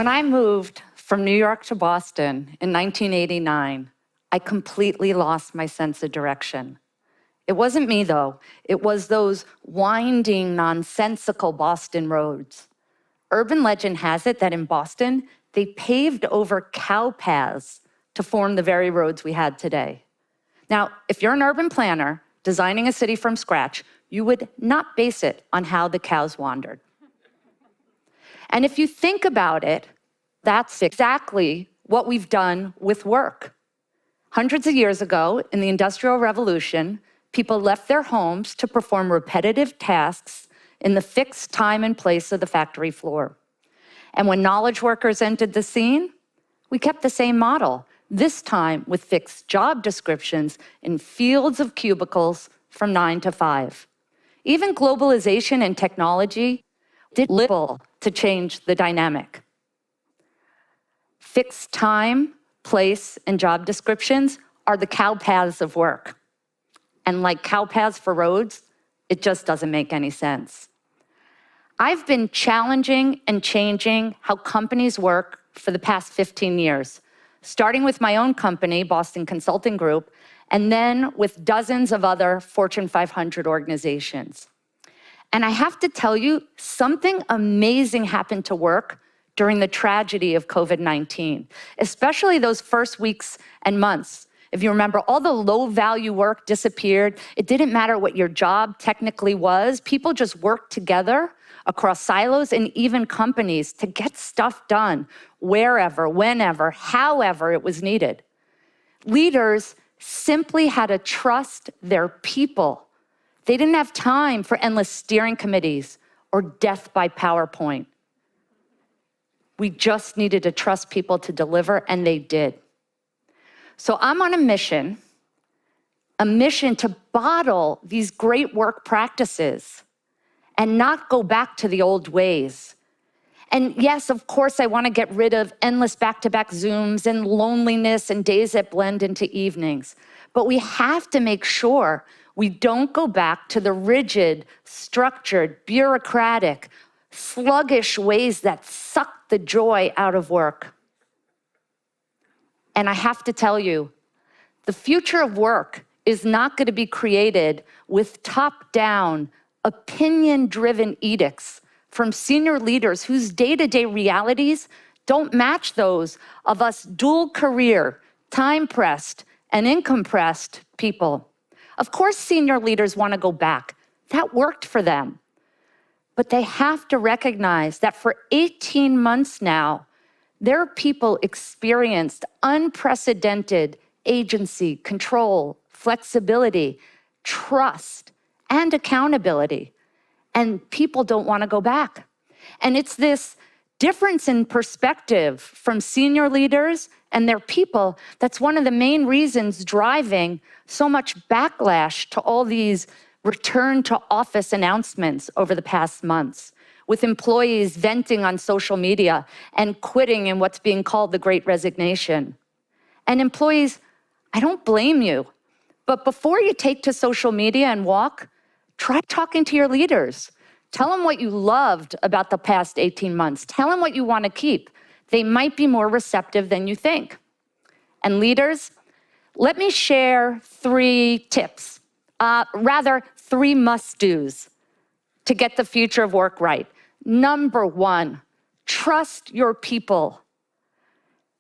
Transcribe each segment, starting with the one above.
When I moved from New York to Boston in 1989, I completely lost my sense of direction. It wasn't me, though. It was those winding, nonsensical Boston roads. Urban legend has it that in Boston, they paved over cow paths to form the very roads we had today. Now, if you're an urban planner designing a city from scratch, you would not base it on how the cows wandered. And if you think about it, that's exactly what we've done with work. Hundreds of years ago, in the Industrial Revolution, people left their homes to perform repetitive tasks in the fixed time and place of the factory floor. And when knowledge workers entered the scene, we kept the same model, this time with fixed job descriptions in fields of cubicles from 9 to 5. Even globalization and technology did little to change the dynamic. Fixed time, place, and job descriptions are the cow paths of work. And like cow paths for roads, it just doesn't make any sense. I've been challenging and changing how companies work for the past 15 years, starting with my own company, Boston Consulting Group, and then with dozens of other Fortune 500 organizations. And I have to tell you, something amazing happened to work during the tragedy of COVID-19, especially those first weeks and months. If you remember, all the low-value work disappeared. It didn't matter what your job technically was. People just worked together across silos and even companies to get stuff done wherever, whenever, however it was needed. Leaders simply had to trust their people. They didn't have time for endless steering committees or death by PowerPoint. We just needed to trust people to deliver, and they did. So I'm on a mission to bottle these great work practices and not go back to the old ways. And yes, of course, I want to get rid of endless back-to-back Zooms and loneliness and days that blend into evenings. But we have to make sure we don't go back to the rigid, structured, bureaucratic, sluggish ways that suck the joy out of work. And I have to tell you, the future of work is not going to be created with top-down, opinion-driven edicts from senior leaders whose day-to-day realities don't match those of us dual-career, time-pressed, and income-pressed people. Of course, senior leaders want to go back. That worked for them. But they have to recognize that for 18 months now, their people experienced unprecedented agency, control, flexibility, trust, and accountability. And people don't want to go back. And it's this difference in perspective from senior leaders and their people that's one of the main reasons driving so much backlash to all these return to office announcements over the past months, with employees venting on social media and quitting in what's being called the Great Resignation. And employees, I don't blame you, but before you take to social media and walk, try talking to your leaders. Tell them what you loved about the past 18 months. Tell them what you want to keep. They might be more receptive than you think. And leaders, let me share 3 tips, rather 3 must-dos to get the future of work right. Number 1, trust your people.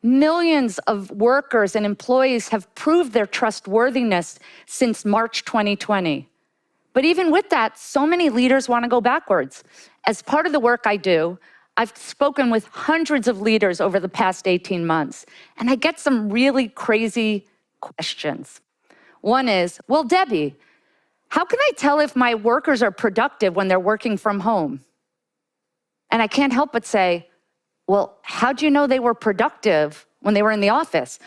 Millions of workers and employees have proved their trustworthiness since March 2020. But even with that, so many leaders want to go backwards. As part of the work I do, I've spoken with hundreds of leaders over the past 18 months, and I get some really crazy questions. One is, well, Debbie, how can I tell if my workers are productive when they're working from home? And I can't help but say, well, how'd you know they were productive when they were in the office?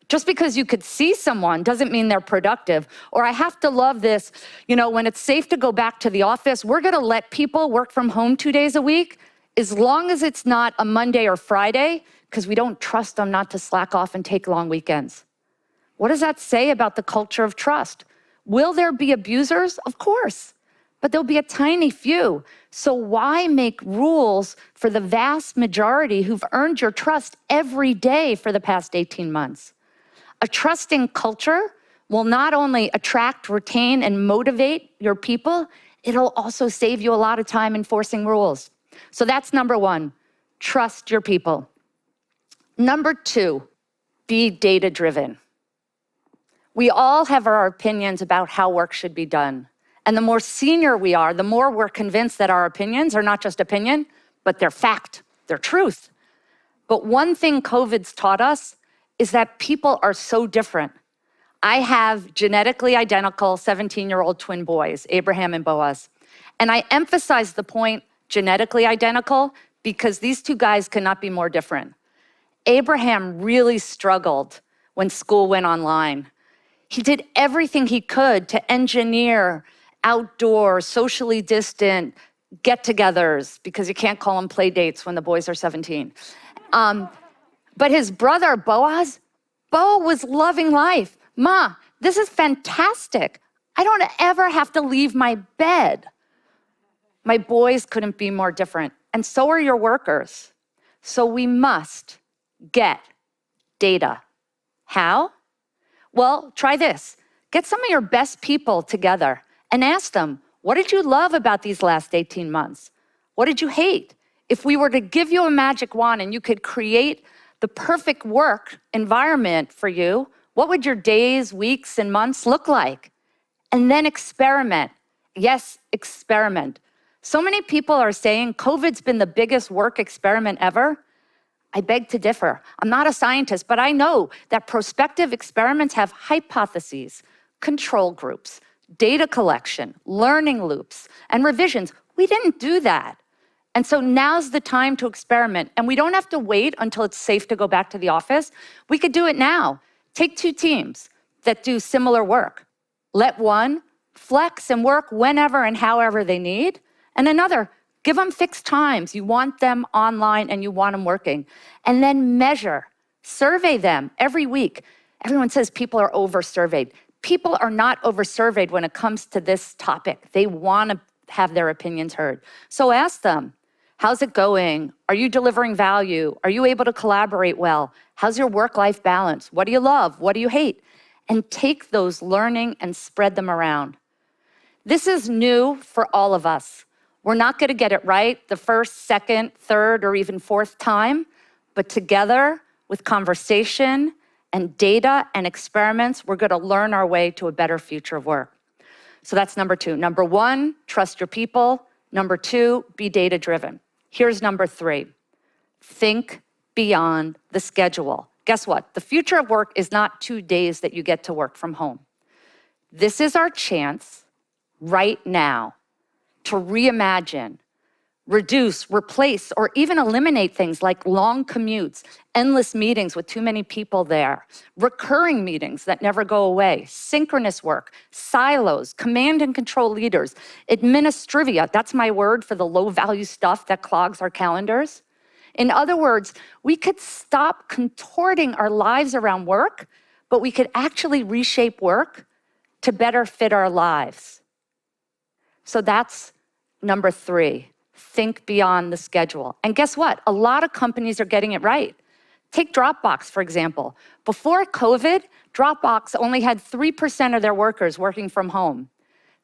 Just because you could see someone doesn't mean they're productive. Or I have to love this, when it's safe to go back to the office, we're gonna let people work from home 2 days a week, as long as it's not a Monday or Friday, because we don't trust them not to slack off and take long weekends. What does that say about the culture of trust? Will there be abusers? Of course. but there'll be a tiny few. So why make rules for the vast majority who've earned your trust every day for the past 18 months? A trusting culture will not only attract, retain, and motivate your people, it'll also save you a lot of time enforcing rules. So that's number one, trust your people. Number two, be data-driven. We all have our opinions about how work should be done. And the more senior we are, the more we're convinced that our opinions are not just opinion, but they're fact, they're truth. But one thing COVID's taught us is that people are so different. I have genetically identical 17-year-old twin boys, Abraham and Boaz. And I emphasize the point genetically identical because these two guys cannot be more different. Abraham really struggled when school went online. He did everything he could to engineer outdoor, socially distant get-togethers, because you can't call them play dates when the boys are 17. But his brother, Boaz, Bo was loving life. Ma, this is fantastic. I don't ever have to leave my bed. My boys couldn't be more different, and so are your workers. So we must get data. How? Well, try this. Get some of your best people together and ask them, what did you love about these last 18 months? What did you hate? If we were to give you a magic wand and you could create the perfect work environment for you, what would your days, weeks, and months look like? And then experiment. Yes, experiment. So many people are saying COVID's been the biggest work experiment ever. I beg to differ. I'm not a scientist, but I know that prospective experiments have hypotheses, control groups, data collection, learning loops, and revisions. We didn't do that. And so now's the time to experiment. And we don't have to wait until it's safe to go back to the office. We could do it now. Take two teams that do similar work. Let one flex and work whenever and however they need, and another, give them fixed times. You want them online and you want them working. And then measure, survey them every week. Everyone says people are over-surveyed. People are over-surveyed over-surveyed when it comes to this topic. They want to have their opinions heard. So ask them, how's it going? Are you delivering value? Are you able to collaborate well? How's your work-life balance? What do you love? What do you hate? And take those learning and spread them around. This is new for all of us. We're not going to get it right the first, second, third, or even fourth time, but together with conversation and data and experiments, we're going to learn our way to a better future of work. So that's number two. Number one, trust your people. Number two, be data-driven. Here's number three, think beyond the schedule. Guess what? The future of work is not 2 days that you get to work from home. This is our chance right now to reimagine, reduce, replace, or even eliminate things like long commutes, endless meetings with too many people there, recurring meetings that never go away, synchronous work, silos, command and control leaders, administrivia, that's my word for the low-value stuff that clogs our calendars. In other words, we could stop contorting our lives around work, but we could actually reshape work to better fit our lives. So that's number three, think beyond the schedule. And guess what? A lot of companies are getting it right. Take Dropbox, for example. Before COVID, Dropbox only had 3% of their workers working from home.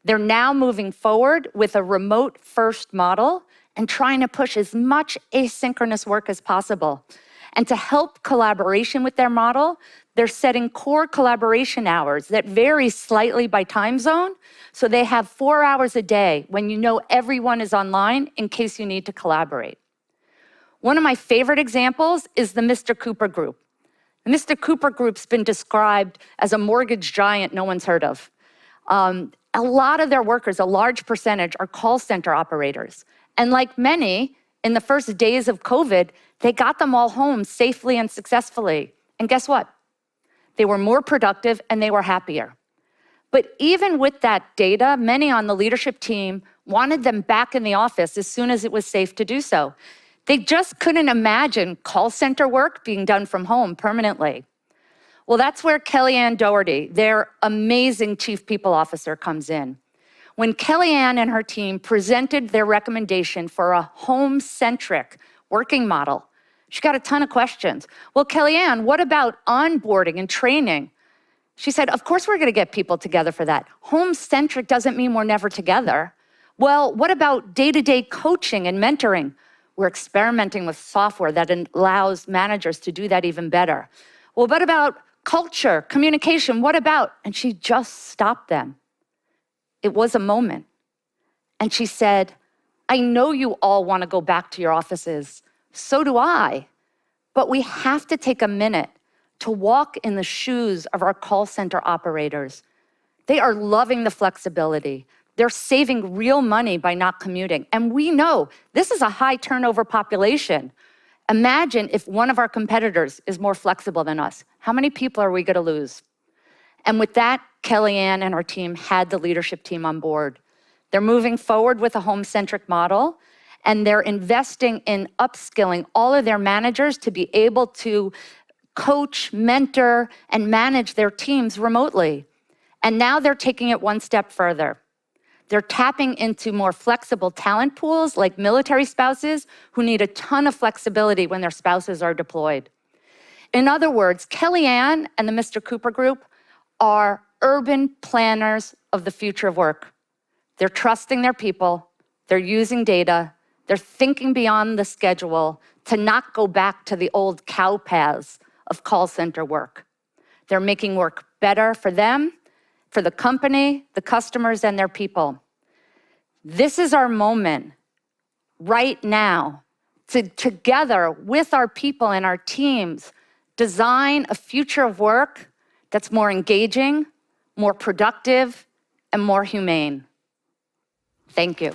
They're now moving forward with a remote-first model and trying to push as much asynchronous work as possible. And to help collaboration with their model, they're setting core collaboration hours that vary slightly by time zone, so they have 4 hours a day when you know everyone is online in case you need to collaborate. One of my favorite examples is the Mr. Cooper Group. The Mr. Cooper Group's been described as a mortgage giant no one's heard of. A lot of their workers, a large percentage, are call center operators. And like many, in the first days of COVID, they got them all home safely and successfully. And guess what? They were more productive and they were happier. But even with that data, many on the leadership team wanted them back in the office as soon as it was safe to do so. They just couldn't imagine call center work being done from home permanently. Well, that's where Kellyanne Doherty, their amazing chief people officer, comes in. when Kellyanne and her team presented their recommendation for a home-centric working model, she got a ton of questions. Well, Kellyanne, what about onboarding and training? She said, of course we're gonna get people together for that. Home-centric doesn't mean we're never together. Well, what about day-to-day coaching and mentoring? We're experimenting with software that allows managers to do that even better. Well, what about culture, communication, what about? And she just stopped them. It was a moment. And she said, I know you all want to go back to your offices. So do I. But we have to take a minute to walk in the shoes of our call center operators. They are loving the flexibility. They're saving real money by not commuting. And we know this is a high turnover population. Imagine if one of our competitors is more flexible than us. How many people are we going to lose? And with that, Kellyanne and her team had the leadership team on board. They're moving forward with a home-centric model, and they're investing in upskilling all of their managers to be able to coach, mentor, and manage their teams remotely. And now they're taking it one step further. They're tapping into more flexible talent pools like military spouses who need a ton of flexibility when their spouses are deployed. In other words, Kellyanne and the Mr. Cooper Group are urban planners of the future of work. They're trusting their people, they're using data, they're thinking beyond the schedule to not go back to the old cow paths of call center work. They're making work better for them, for the company, the customers, and their people. This is our moment right now to, together with our people and our teams, design a future of work that's more engaging, more productive, and more humane. Thank you.